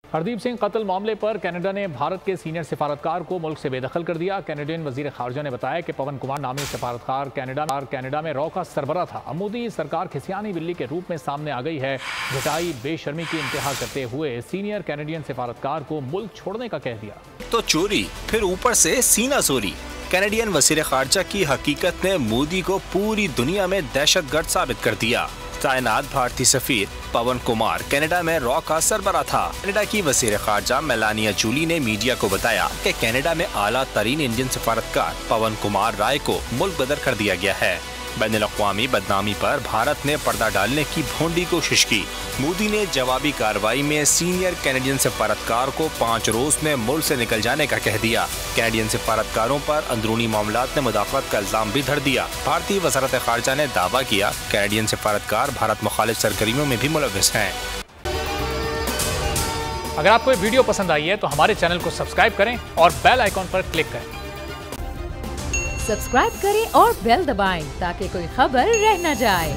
हरदीप सिंह कत्ल मामले पर कनाडा ने भारत के सीनियर सिफारतकार को मुल्क से बेदखल कर दिया। कैनेडियन वजीर खारजा ने बताया कि पवन कुमार नामी सिफारतकार कनाडा में रॉ का सरबरा था। अब मोदी सरकार खिसियानी बिल्ली के रूप में सामने आ गई है। घटाई बेशर्मी की इंतहा करते हुए सीनियर कैनेडियन सिफारतकार को मुल्क छोड़ने का कह दिया। तो चोरी फिर ऊपर से सीना चोरी। कैनेडियन वजीर खारजा की हकीकत ने मोदी को पूरी दुनिया में दहशतगर्द साबित कर दिया। तैनात भारतीय सफीर पवन कुमार कनाडा में रॉ का सरबरा था। कनाडा की वजीर खारजा मेलानिया जूली ने मीडिया को बताया कि कनाडा में आला तरीन इंडियन सिफारतकार पवन कुमार राय को मुल्क बदर कर दिया गया है। बैनुल-अक़वामी बदनामी पर भारत ने पर्दा डालने की भोंडी कोशिश की। मोदी ने जवाबी कार्रवाई में सीनियर कैनेडियन सिफारतकार को 5 रोज में मुल्क से निकल जाने का कह दिया। कैनेडियन सिफारतकारों पर अंदरूनी मामलात में मुदाखलत का इल्जाम भी धर दिया। भारतीय वज़ारत खारजा ने दावा किया कैनेडियन सिफारतकार भारत मुखालिफ सरगर्मियों में भी मुलव्विस हैं। अगर आपको ये वीडियो पसंद आई है तो हमारे चैनल को सब्सक्राइब करें और बेल आइकॉन पर क्लिक करें। सब्सक्राइब करें और बेल दबाएं ताकि कोई खबर रह न जाए।